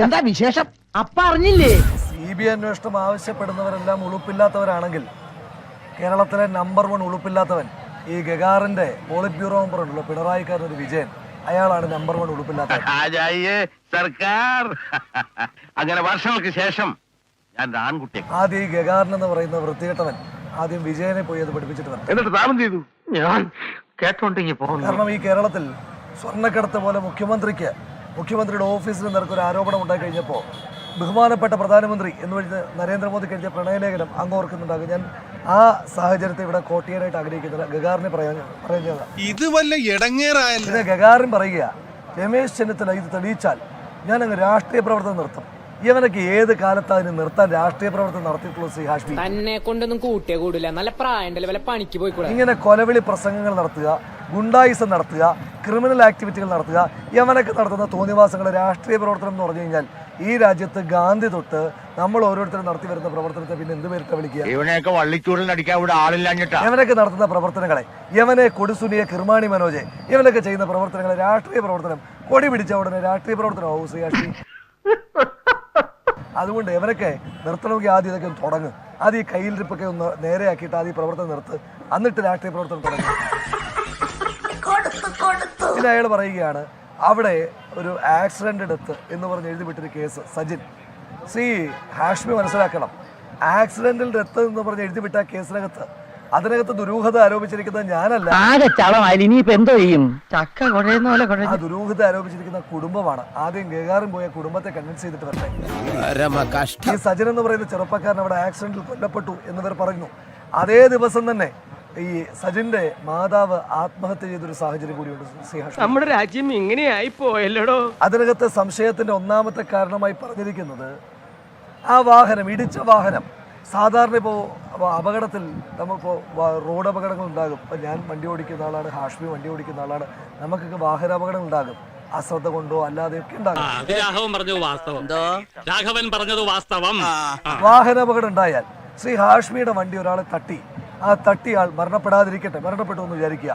എന്താ വിശേഷം? അപ്പ അറിഞ്ഞില്ലേ? CBI അന്വേഷണം ആവശ്യപ്പെടുന്നവരെല്ലാം ഉളുപ്പില്ലാത്തവരാണെങ്കിൽ കേരളത്തിലെ നമ്പർ 1 ഉളുപ്പില്ലാത്തവൻ ഈ ഗഗാറിന്റെ പോളിറ്റ് ബ്യൂറോ മെമ്പർ ഉണ്ടല്ലോ, പിണറായിക്കാരനൊരു വിജയൻ, അയാളാണ് നമ്പർ 1 ഉളുപ്പില്ലാത്തവൻ. സർക്കാർ അങ്ങനെ വർഷങ്ങൾക്ക് ശേഷം ഞാൻ ആൺകുട്ടി ആദ്യം ഈ ഗഗാറിൻ എന്ന് പറയുന്ന വൃത്തികെട്ടവൻ ആദ്യം വിജയനെ പോയി അത് പഠിപ്പിച്ചിട്ട് വരണം. എന്നിട്ട് താമം ചെയ്തു ഞാൻ കേട്ടോണ്ടെങ്കിൽ പോകുന്നു. കാരണം ഈ കേരളത്തിൽ സ്വർണ്ണക്കടത്ത് പോലെ മുഖ്യമന്ത്രിയുടെ ഓഫീസിൽ നിന്നൊരു ആരോപണം ഉണ്ടായി കഴിഞ്ഞപ്പോൾ ബഹുമാനപ്പെട്ട പ്രധാനമന്ത്രി എന്ന് പറഞ്ഞ് നരേന്ദ്രമോദിക്ക് എഴുതിയ പ്രണയലേഖനം അങ്ങ് ഓർക്കുന്നുണ്ടാകും. ഞാൻ ആ സാഹചര്യത്തെ ഇവിടെ കോട്ട് ചെയ്യാനായിട്ട് ആഗ്രഹിക്കുന്നില്ല. ഗഗാറിനെ പറയുന്നത് ഇത് വല്ല ഇടങ്ങേറായല്ല. പിന്നെ ഗഗാറിൻ പറയുക, രമേശ് ചെന്നിത്തല ഇത് തെളിയിച്ചാൽ ഞാൻ അങ്ങ് രാഷ്ട്രീയ പ്രവർത്തനം നിർത്തും. ഇവനൊക്കെ ഏത് കാലത്ത് അതിന് നിർത്താൻ രാഷ്ട്രീയ പ്രവർത്തനം നടത്തിയിട്ടുള്ള ശ്രീ ഹാഷ്മി തന്നെ കൊണ്ടൊന്നും കൂട്ടിയേ കൂടില്ല. നല്ല പ്രായണ്ടല്ലേ, വല്ല പണിക്ക് പോയിക്കൂടെ? ഇങ്ങനെ കൊലവിളി പ്രസംഗങ്ങൾ നടത്തുക, ഗുണ്ടായിസം നടത്തുക, ക്രിമിനൽ ആക്ടിവിറ്റികൾ നടത്തുക, യവനൊക്കെ നടത്തുന്ന തോന്നിവാസങ്ങൾ രാഷ്ട്രീയ പ്രവർത്തനം എന്ന് പറഞ്ഞു കഴിഞ്ഞാൽ ഈ രാജ്യത്ത് ഗാന്ധി തൊട്ട് നമ്മൾ ഓരോരുത്തരും നടത്തി വരുന്ന പ്രവർത്തനത്തെ പിന്നെ എന്ത് പേരിട്ട് വിളിക്കുക? ഇവനെയൊക്കെ വള്ളിച്ചൂടിനടിക്കാൻ ഇവിടെ ആളില്ലാഞ്ഞിട്ടാ. യവനൊക്കെ നടത്തുന്ന പ്രവർത്തനങ്ങളെ, യവനെ കൊടുസുനിയെ കിർമാണി മനോജെ ഇവനൊക്കെ ചെയ്യുന്ന പ്രവർത്തനങ്ങളെ രാഷ്ട്രീയ പ്രവർത്തനം കൊടി പിടിച്ച ഉടനെ രാഷ്ട്രീയ പ്രവർത്തനമാവും ശ്രീ ഹാഷ്മി. അതുകൊണ്ട് ഇവരൊക്കെ നിർത്തണമെങ്കിൽ ആദ്യം ഇതൊക്കെ ഒന്ന് തുടങ്ങും. ആദ്യം ഈ കയ്യിലിരിപ്പൊക്കെ ഒന്ന് നേരെയാക്കിയിട്ട് ആദ്യം പ്രവർത്തനം നിർത്ത്, എന്നിട്ട് രാഷ്ട്രീയ പ്രവർത്തനം തുടങ്ങും. പിന്നെ അയാൾ പറയുകയാണ് അവിടെ ഒരു ആക്സിഡന്റ് ഡെത്ത് എന്ന് പറഞ്ഞ് എഴുതി വിട്ടൊരു കേസ് സജിൻ. ശ്രീ ഹാഷ്മി മനസ്സിലാക്കണം, ആക്സിഡന്റൽ ഡെത്ത് എന്ന് പറഞ്ഞ് എഴുതി വിട്ട കേസിനകത്ത് അതിനകത്ത് ദുരൂഹത ആരോപിച്ചിരിക്കുന്നത് ഞാനല്ല. ആ ദുരൂഹത ആരോപിച്ചിരിക്കുന്ന കുടുംബമാണ്. ആദ്യം ഗഗാറിൻ പോയ കുടുംബത്തെ കൺവിൻസ് ചെയ്തിട്ട് വരട്ടെ. ഈ സജൻ എന്ന് പറയുന്ന ചെറുപ്പക്കാരൻ അവിടെ ആക്സിഡന്റിൽ കൊല്ലപ്പെട്ടു എന്നിവർ പറഞ്ഞു. അതേ ദിവസം തന്നെ ഈ സജിന്റെ മാതാവ് ആത്മഹത്യ ചെയ്തൊരു സാഹചര്യം കൂടിയുണ്ട്. നമ്മുടെ രാജ്യം ഇങ്ങനെയായി പോയല്ലോ. അതിനകത്ത് സംശയത്തിന്റെ ഒന്നാമത്തെ കാരണമായി പറഞ്ഞിരിക്കുന്നത് ആ വാഹനം, ഇടിച്ച വാഹനം. സാധാരണ ഇപ്പോൾ അപകടത്തിൽ നമ്മളിപ്പോൾ റോഡ് അപകടങ്ങൾ ഉണ്ടാകും. ഇപ്പം ഞാൻ വണ്ടി ഓടിക്കുന്ന ആളാണ്, ഹാഷ്മി വണ്ടി ഓടിക്കുന്ന ആളാണ്, നമുക്കൊക്കെ വാഹനാപകടങ്ങൾ ഉണ്ടാകും. അശ്രദ്ധ കൊണ്ടോ അല്ലാതെയൊക്കെ ഉണ്ടാകും. വാഹനാപകടം ഉണ്ടായാൽ ശ്രീ ഹാഷ്മിയുടെ വണ്ടി ഒരാളെ തട്ടി, ആ തട്ടിയാൾ മരണപ്പെട്ടു എന്ന് വിചാരിക്കുക.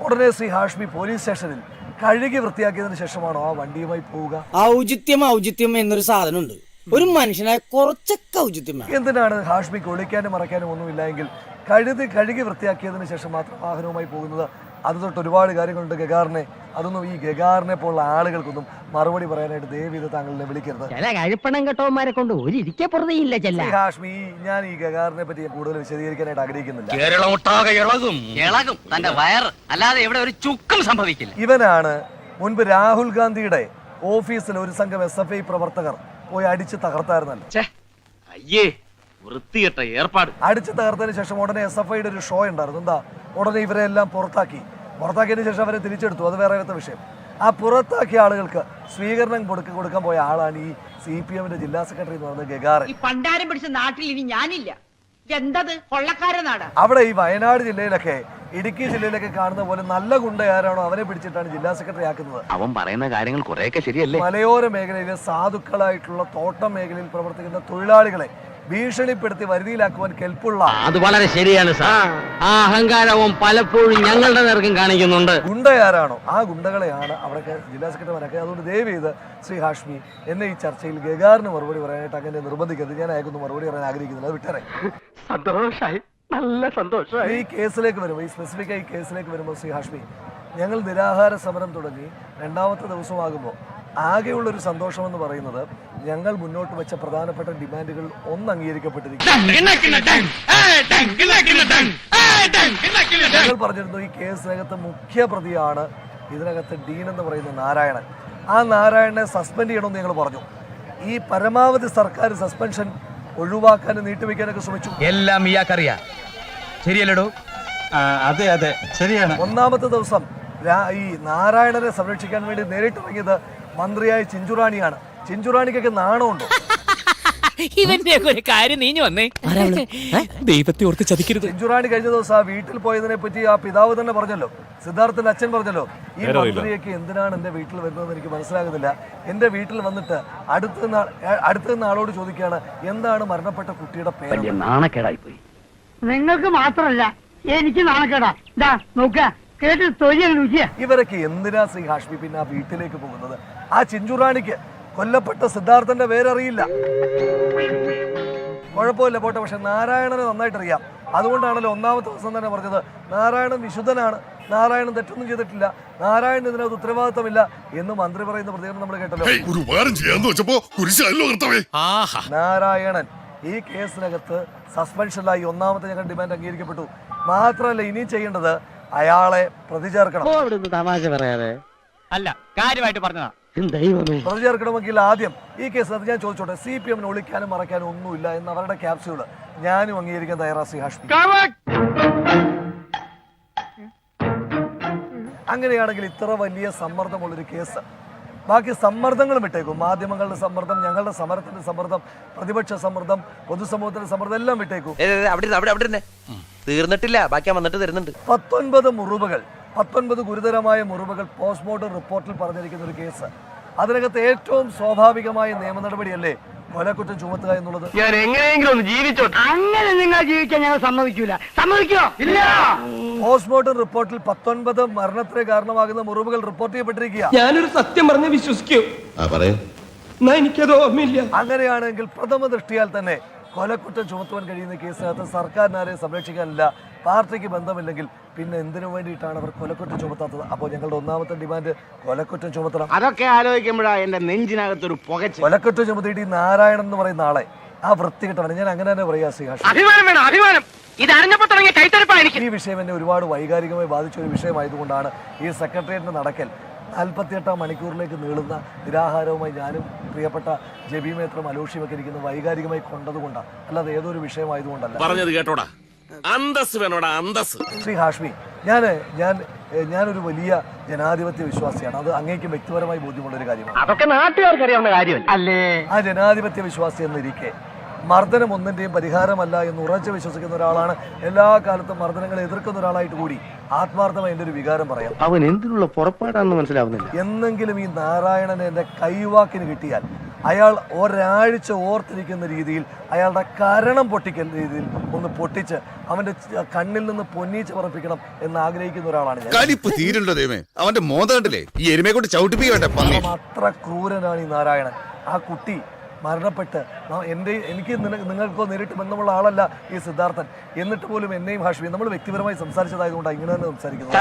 ഉടനെ ശ്രീ ഹാഷ്മി പോലീസ് സ്റ്റേഷനിൽ കഴുകി വൃത്തിയാക്കിയതിനു ശേഷമാണോ ആ വണ്ടിയുമായി പോവുക? ഔചിത്യം എന്നൊരു സാധനമുണ്ട്. ഒരു മനുഷ്യനായ കുറച്ചൊക്കെ ഔചിത്യം. എന്തിനാണ് ഹാഷ്മിക്ക് ഒളിക്കാനും മറയ്ക്കാനും ഒന്നുമില്ലെങ്കിൽ കഴുകി വൃത്തിയാക്കിയതിനു ശേഷം മാത്രം വാഹനവുമായി പോകുന്നത്? അത് തൊട്ട് ഒരുപാട് കാര്യങ്ങളുണ്ട് ഗഗാറിനെ. അതൊന്നും ഈ ഗഗാറിനെ പോലുള്ള ആളുകൾക്കൊന്നും മറുപടി പറയാനായിട്ട് ദയവീത് താങ്കളെ വിളിക്കരുത്. ഹാഷ്മി, ഞാൻ ഈ ഗഗാറിനെ പറ്റി കൂടുതൽ വിശദീകരിക്കാനായിട്ട് ആഗ്രഹിക്കുന്നില്ല. ഇവനാണ് മുൻപ് രാഹുൽ ഗാന്ധിയുടെ ഓഫീസിൽ ഒരു സംഘം SFI പ്രവർത്തകർ പോയി അടിച്ച് തകർത്തായിരുന്നല്ലോ. അടിച്ച് തകർത്തതിന് ശേഷം ഉടനെ SFIയുടെ ഒരു ഷോ ഉണ്ടായിരുന്നു. എന്താ, ഉടനെ ഇവരെ എല്ലാം പുറത്താക്കിയതിനു ശേഷം അവരെ തിരിച്ചെടുത്തു. അത് വേറെ വിഷയം. ആ പുറത്താക്കിയ ആളുകൾക്ക് സ്വീകരണം കൊടുക്കാൻ പോയ ആളാണ് ഈ CPMന്റെ ജില്ലാ സെക്രട്ടറി എന്ന് പറയുന്നത് ഗഗാറിൻ. പണ്ടാരം പിടിച്ച നാട്ടിൽ ഇനി ഞാനില്ല. അവിടെ ഈ വയനാട് ജില്ലയിലൊക്കെ, ഇടുക്കി ജില്ലയിലൊക്കെ കാണുന്ന പോലെ നല്ല ഗുണ്ട ആരാണോ അവനെ പിടിച്ചിട്ടാണ് ജില്ലാ സെക്രട്ടറി ആക്കുന്നത്. അവൻ പറയുന്ന കാര്യങ്ങൾ കുറെയൊക്കെ ശരിയല്ലേ? മലയോര മേഖലയിലെ സാധുക്കളായിട്ടുള്ള തോട്ടം മേഖലയിൽ പ്രവർത്തിക്കുന്ന തൊഴിലാളികളെ ഭീഷണിപ്പെടുത്തി വരുതിയിലാക്കുവാൻ കെൽപ്പുള്ള, അത് വളരെ ശരിയാണ് സാർ. ആ അഹങ്കാരവും പലപ്പോഴും ഞങ്ങളുടെ നേർക്കും കാണിക്കുന്നുണ്ട്. ഗുണ്ടയാരാണോ ആ ഗുണ്ടകളെയാണ് അവിടെ ജില്ലാ സെക്രട്ടറിമാരൊക്കെ. അതുകൊണ്ട് ദയവ് ചെയ്ത് ശ്രീ ഹാഷ്മി എന്നെ ഈ ചർച്ചയിൽ ഗഗാറിന് മറുപടി പറയാനായിട്ട് അങ്ങനെ നിർബന്ധിക്കരുത്. ഞാൻ അയക്കൊന്നും മറുപടി പറയാൻ ആഗ്രഹിക്കുന്നില്ല. അത് വിട്ടേറെ. സന്തോഷായി, നല്ല സന്തോഷമായി. ഈ കേസിലേക്ക് വരുമ്പോൾ, ഈ സ്പെസിഫിക് ആയി കേസിലേക്ക് വരുമ്പോൾ ശ്രീ ഹാഷ്മി, ഞങ്ങൾ നിരാഹാര സമരം തുടങ്ങി 2ാമത്തെ ദിവസമാകുമ്പോൾ ആകെയുള്ളൊരു സന്തോഷം എന്ന് പറയുന്നത് ഞങ്ങൾ മുന്നോട്ട് വെച്ച പ്രധാനപ്പെട്ട ഡിമാൻഡുകൾ ഒന്ന് അംഗീകരിക്കപ്പെട്ടിരിക്കുന്നു. ഞങ്ങൾ പറഞ്ഞിരുന്നു ഈ കേസിനകത്ത് മുഖ്യ പ്രതിയാണ് ഇതിനകത്ത് ഡീൻ എന്ന് പറയുന്ന നാരായണൻ. ആ നാരായണനെ സസ്പെൻഡ് ചെയ്യണമെന്ന് ഞങ്ങൾ പറഞ്ഞു. ഈ പരമാവധി സർക്കാർ സസ്പെൻഷൻ ഒഴിവാക്കാനും നീട്ടിവെക്കാനൊക്കെ ശ്രമിച്ചു. എല്ലാം ഇയാൾക്കറിയാം, ശരിയല്ലടോ? അതെ അതെ ശരിയാണ്. 1ാമത്തെ ദിവസം ഈ നാരായണനെ സംരക്ഷിക്കാൻ വേണ്ടി നേരിട്ടിറങ്ങിയത് മന്ത്രിയായ ചിഞ്ചുറാണിയാണ്. ചിഞ്ചുറാണിക്കൊക്കെ നാണമുണ്ടോ? ഇവന്റെ ഒരു കാര്യം നീഞ്ഞു വന്നേ, ദൈവത്തെ ഓർത്ത് ചതിക്കരുത്. ചിഞ്ചുറാണി കഴിഞ്ഞ ദിവസം ആ വീട്ടിൽ പോയതിനെ പറ്റി ആ പിതാവ് തന്നെ പറഞ്ഞല്ലോ, സിദ്ധാർത്ഥന്റെ അച്ഛൻ പറഞ്ഞല്ലോ, ഈ മന്ത്രിയൊക്കെ എന്തിനാണ് എന്റെ വീട്ടിൽ വരുന്നതെന്ന് എനിക്ക് മനസ്സിലാകുന്നില്ല. എന്റെ വീട്ടിൽ വന്നിട്ട് അടുത്തുനിന്ന ആളോട് ചോദിക്കുകയാണ് എന്താണ് മരണപ്പെട്ട കുട്ടിയുടെ പേര്. നാണക്കേടായി പോയി. നിങ്ങൾക്ക് മാത്രമല്ല എനിക്ക് നാണക്കേടാ. നോക്ക കേട്ട് ഇവരൊക്കെ എന്തിനാ ശ്രീ ഹാഷ്മി പിന്നെ ആ വീട്ടിലേക്ക് പോകുന്നത്? ആ ചിഞ്ചുറാണിക്ക് കൊല്ലപ്പെട്ട സിദ്ധാർത്ഥന്റെ പേരറിയില്ല. കുഴപ്പമില്ല പോട്ടെ, പക്ഷെ നാരായണനെ നന്നായിട്ടറിയാം. അതുകൊണ്ടാണല്ലോ ഒന്നാമത്തെ ദിവസം തന്നെ പറഞ്ഞത് നാരായണൻ വിശുദ്ധനാണ്, നാരായണൻ തെറ്റൊന്നും ചെയ്തിട്ടില്ല, നാരായണൻ ഇതിനകത്ത് ഉത്തരവാദിത്തമില്ല എന്ന് മന്ത്രി പറയുന്ന പ്രതികരണം നമ്മൾ കേട്ടല്ലോ. നാരായണൻ ഈ കേസിനകത്ത് സസ്പെൻഷനിലായി. ഒന്നാമത്തെ ഞങ്ങൾ ഡിമാൻഡ് അംഗീകരിക്കപ്പെട്ടു. മാത്രമല്ല ഇനിയും ചെയ്യേണ്ടത് അയാളെ പ്രതി ചേർക്കണം. തമാശ പറയാതെ അല്ല, കാര്യമായിട്ട് പറഞ്ഞതാ. പ്രതി ചേർക്കണമെങ്കിൽ ആദ്യം ഈ കേസിനകത്ത് ഞാൻ ചോദിച്ചോട്ടെ, CPM ഒളിക്കാനും മറയ്ക്കാനും ഒന്നുമില്ല എന്ന് അവരുടെ ക്യാപ്സ്യൂള് ഞാനും അംഗീകരിക്കാൻ തയ്യാറാ ശ്രീ ഹാഷ്മി. അങ്ങനെയാണെങ്കിൽ ഇത്ര വലിയ സമ്മർദ്ദമുള്ളൊരു കേസ്, ബാക്കി സമ്മർദ്ദങ്ങളും വിട്ടേക്കും. മാധ്യമങ്ങളുടെ സമ്മർദ്ദം, ഞങ്ങളുടെ സമരത്തിന്റെ സമ്മർദ്ദം, പ്രതിപക്ഷ സമ്മർദ്ദം, പൊതുസമൂഹത്തിന്റെ സമ്മർദ്ദം എല്ലാം വിട്ടേക്കും. തീർന്നിട്ടില്ല, ബാക്കി വന്നിട്ട് തരുന്നുണ്ട്. 19 മുറിവുകൾ, 19 ഗുരുതരമായ മുറിവുകൾ പോസ്റ്റ്മോർട്ടം റിപ്പോർട്ടിൽ പറഞ്ഞിരിക്കുന്ന ഒരു കേസ്. അതിനകത്ത് ഏറ്റവും സ്വാഭാവികമായ നിയമ നടപടിയല്ലേ കൊലക്കുറ്റം ചുമത്തുക എന്നുള്ളത്? ഞാൻ എങ്ങനെയെങ്കിലും ഒന്ന് ജീവിച്ചോട്ടെ. അങ്ങനെ നിങ്ങൾ ജീവിക്കാൻ ഞങ്ങൾ സമ്മതിക്കൂല. സമ്മതിക്കോ? ഇല്ല. പോസ്റ്റ്മോർട്ടം റിപ്പോർട്ടിൽ 19 മരണത്തിന് കാരണമാകുന്ന മുറിവുകൾ റിപ്പോർട്ട് ചെയ്യപ്പെട്ടിരിക്കുക. ഞാനൊരു സത്യം പറഞ്ഞ് വിശ്വസിക്കൂ. എനിക്കത് ഓർമ്മയില്ല. അങ്ങനെയാണെങ്കിൽ പ്രഥമ ദൃഷ്ടിയാൽ തന്നെ കൊലക്കുറ്റം ചുമത്തുവാൻ കഴിയുന്ന കേസിനകത്ത് സർക്കാരിനാരെ സംരക്ഷിക്കാനില്ല, പാർട്ടിക്ക് ബന്ധമില്ലെങ്കിൽ പിന്നെ എന്തിനു വേണ്ടിയിട്ടാണ് അവർ കൊലക്കുറ്റം ചുമത്താത്തത്? അപ്പോൾ ഞങ്ങളുടെ ഒന്നാമത്തെ ഡിമാൻഡ് കൊലക്കുറ്റം ചുമത്തണം. അതൊക്കെ ആലോചിക്കുമ്പോഴാണ് എന്റെ നെഞ്ചിനകത്തൊരു പുകച്ച്. കൊലക്കുറ്റം ചുമത്തിയിട്ട് ഈ നാരായണൻ എന്ന് പറയുന്ന ആളെ ആ വൃത്തികെട്ടവനെ, ഞാൻ അങ്ങനെ തന്നെ പറയാ ശ്രീ ഹാഷ്മി. അഭിമാനം വേണം, അഭിമാനം. ഇത് അറിഞ്ഞപ്പോ തുടങ്ങിയ കൈത്തരപ്പാണ് എനിക്ക്. ഈ വിഷയം എന്നെ ഒരുപാട് വൈകാരികമായി ബാധിച്ച ഒരു വിഷയമായതുകൊണ്ടാണ് ഈ സെക്രട്ടേറിയറ്റിന്റെ നടക്കൽ 48 മണിക്കൂറിലേക്ക് നീളുന്ന നിരാഹാരവുമായി ഞാനും പ്രിയപ്പെട്ട ജെബി മേത്രം അലോഷിയൊക്കെ ഇരിക്കുന്നത് വൈകാരികമായി കൊണ്ടതുകൊണ്ടാണ്, അല്ലാതെ ഏതൊരു വിഷയമായതുകൊണ്ടല്ല. പറഞ്ഞത് കേട്ടോടാ, അന്തസ് വേണോടാ, അന്തസ്. ശ്രീ ഹാഷ്മി, ഞാനൊരു വലിയ ജനാധിപത്യ വിശ്വാസിയാണ്. അത് അങ്ങേക്കും വ്യക്തിപരമായി ബോധ്യമുള്ളൊരു കാര്യമാണ്. അതൊക്കെ നാട്ടുകാർക്ക് അറിയാവുന്ന കാര്യമല്ല അല്ലേ? ആ ജനാധിപത്യ വിശ്വാസി എന്നിരിക്കെ മർദ്ദനം ഒന്നിന്റെയും പരിഹാരമല്ല എന്ന് ഉറച്ചു വിശ്വസിക്കുന്ന ഒരാളാണ്. എല്ലാ കാലത്തും മർദ്ദനങ്ങളെ എതിർക്കുന്ന ഒരാളായിട്ട് കൂടി ആത്മാർത്ഥമായി എൻ്റെ ഒരു വികാരം പറയാം. അവൻ എന്തിനുള്ള പുറപ്പാടാണെന്ന് മനസ്സിലാവുന്നില്ല. എന്നെങ്കിലും ഈ നാരായണനെ എൻ്റെ കൈവാക്കിന് കിട്ടിയാൽ അയാൾ ഒരാഴ്ച ഓർത്തിരിക്കുന്ന രീതിയിൽ, അയാളുടെ കരണം പൊട്ടിക്കൽ രീതിയിൽ ഒന്ന് പൊട്ടിച്ച് അവന്റെ കണ്ണിൽ നിന്ന് പൊന്നീച്ച് പറപ്പിക്കണം എന്ന് ആഗ്രഹിക്കുന്ന ഒരാളാണ് ഞാൻ. അവന്റെ മോതണ്ടല്ലേ ഈ എരുമയെ കൊണ്ട് ചവിട്ടിപ്പിക്കട്ടെ. അത്ര ക്രൂരനാണ് ഈ നാരായണൻ. ആ കുട്ടി മരണപ്പെട്ട് എനിക്ക് നിങ്ങൾക്കോ നേരിട്ട് ബന്ധമുള്ള ആളല്ല ഈ സിദ്ധാർത്ഥൻ. എന്നിട്ട് പോലും എന്നെയും ഹാഷ്മി നമ്മൾ വ്യക്തിപരമായി സംസാരിച്ചതായതുകൊണ്ടാണ് ഇങ്ങനെ തന്നെ സംസാരിക്കുന്നത്.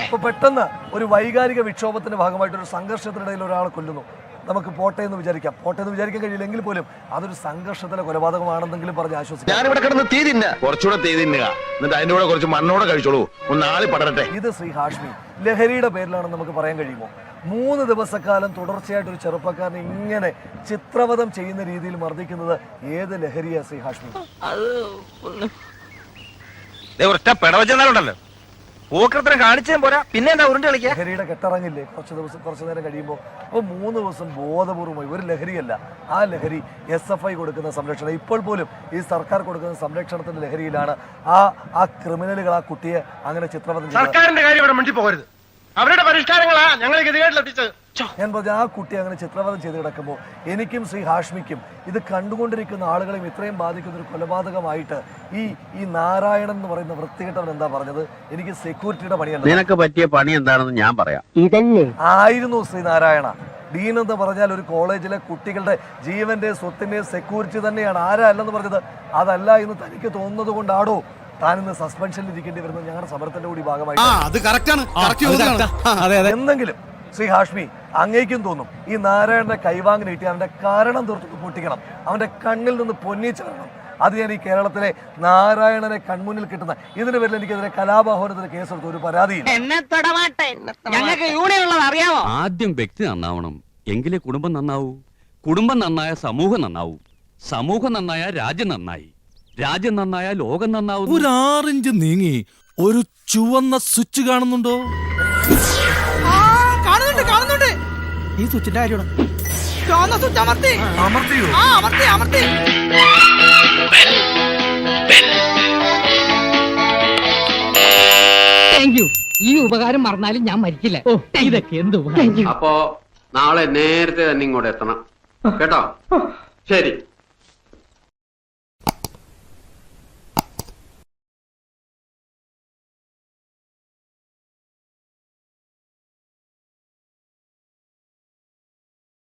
അപ്പൊ പെട്ടെന്ന് ഒരു വൈകാരിക വിക്ഷോഭത്തിന്റെ ഭാഗമായിട്ട് ഒരു സംഘർഷത്തിനിടയിൽ ഒരാളെ കൊല്ലുന്നു. നമുക്ക് പോട്ടെ എന്ന് വിചാരിക്കാം, പോട്ടെ എന്ന് വിചാരിക്കാൻ കഴിയില്ലെങ്കിൽ പോലും അതൊരു സംഘർഷത്തിലെ കൊലപാതകമാണെന്നെങ്കിലും പറഞ്ഞ് ആശ്വസിക്കാം. ഞാനിവിടെ കിടന്ന് തീ തിന്ന, കുറച്ചുകൂടെ തീ തിന്നുക, എന്നിട്ട് അതിന്റെ കൂടെ കുറച്ച് മണ്ണോടെ കഴിച്ചോളൂ, ഒന്ന് ആളി പടരട്ടെ. ഇത് ശ്രീ ഹാഷ്മി ലഹരിയുടെ പേരിലാണെന്ന് നമുക്ക് പറയാൻ കഴിയുമോ? 3 ദിവസക്കാലം തുടർച്ചയായിട്ട് ഒരു ചെറുപ്പക്കാരനെ ഇങ്ങനെ ചിത്രവധം ചെയ്യുന്ന രീതിയിൽ മർദ്ദിക്കുന്നത് ഏത് ലഹരിയാ ശ്രീ ഹാഷ്മി? പെടവച്ചെന്നാലുണ്ടല്ലോ പൂക്കൃത്രം കാണിച്ചാൽ പോരാ, പിന്നെ എന്താ ഉരുണ്ട് കളിക്കുക? ലഹരിയുടെ കെട്ടിറങ്ങില്ലേ കുറച്ചു നേരം കഴിയുമ്പോൾ. അപ്പോൾ 3 ദിവസം ബോധപൂർവമായി ഒരു ലഹരിയല്ല, ആ ലഹരി SFI കൊടുക്കുന്ന സംരക്ഷണം, ഇപ്പോൾ പോലും ഈ സർക്കാർ കൊടുക്കുന്ന സംരക്ഷണത്തിന്റെ ലഹരിയിലാണ് ആ ക്രിമിനലുകൾ ആ കുട്ടിയെ അങ്ങനെ ചിത്രവധം ചെയ്യുന്നത്. സർക്കാരിന്റെ കാര്യം ഇവിടെ മുണ്ടി പോകരുത്, അവരുടെ പരിഷ്കാരങ്ങളാ ഞങ്ങൾ ഗതികേട്ടിലെത്തിച്ചത്. ഞാൻ പറഞ്ഞ ആ കുട്ടി അങ്ങനെ ചിത്രവധം ചെയ്ത് കിടക്കുമ്പോൾ എനിക്കും ശ്രീ ഹാഷ്മിക്കും ഇത് കണ്ടുകൊണ്ടിരിക്കുന്ന ആളുകളെയും ഇത്രയും ബാധിക്കുന്ന ഒരു കൊലപാതകമായിട്ട് ഈ നാരായണൻ എന്ന് പറയുന്ന വൃത്തികെട്ടവൻ എന്താ പറഞ്ഞത്? എനിക്ക് സെക്യൂരിറ്റിയുടെ പണിയല്ല. നിനക്ക് പറ്റിയ പണി എന്താണെന്ന് ഞാൻ പറയാം. ഇതല്ലേ ആയിരുന്നു ശ്രീ നാരായണ. ഡീൻ എന്ന് പറഞ്ഞാൽ ഒരു കോളേജിലെ കുട്ടികളുടെ ജീവന്റെ സ്വത്തിന്റെ സെക്യൂരിറ്റി തന്നെയാണ്. ആരാ അല്ലെന്ന് പറഞ്ഞത്? അതല്ല എന്ന് തനിക്ക് തോന്നുന്നത് കൊണ്ടാണോ താനിന്ന് സസ്പെൻഷനിൽ ഇരിക്കേണ്ടി വരുന്നത്? ഞങ്ങളുടെ സമരത്തിന്റെ കൂടി ഭാഗമായിട്ട് എന്തെങ്കിലും ശ്രീ ഹാഷ്മി അങ്ങേക്കും തോന്നും ഈ നാരായണന്റെ കൈവാങ്ങി നീട്ടി അവന്റെ കാരണം തീർത്ത് പൊട്ടിക്കണം, അവന്റെ കണ്ണിൽ നിന്ന് പൊന്നീച്ച് വരണം. അത് ഞാൻ ഈ കേരളത്തിലെ നാരായണനെ കൺമുന്നിൽ കിട്ടുന്ന ഇതിന് പേരിൽ എനിക്കെതിരെ കലാപാഹോരത്തിന് കേസെടുത്ത ഒരു പരാതിയില്ല. ഞങ്ങൾക്ക് യൂണിയൻ ഉള്ളത് അറിയാമോ? ആദ്യം വ്യക്തി നന്നാവണം, എങ്കിലേ കുടുംബം നന്നാവൂ. കുടുംബം നന്നായ സമൂഹം നന്നാവൂ. സമൂഹം നന്നായ രാജ്യം നന്നായി. രാജ്യം നന്നായ ലോകം നന്നാവും. ഒരു 6 ഇഞ്ച് നീങ്ങി ഒരു ചുവന്ന സ്വിച്ച് കാണുന്നുണ്ടോ? കാണുന്നുണ്ട്. ഈ സ്വിച്ചിന്റെ കാര്യമാണ്. അമർത്തിയോ? Thank you. ഈ ഉപകാരം മറന്നാലും ഞാൻ മരിക്കില്ല. ഇതൊക്കെ എന്ത് അപ്പോ നാളെ നേരത്തെ തന്നെ ഇങ്ങോട്ട് എത്തണം കേട്ടോ. ശരി.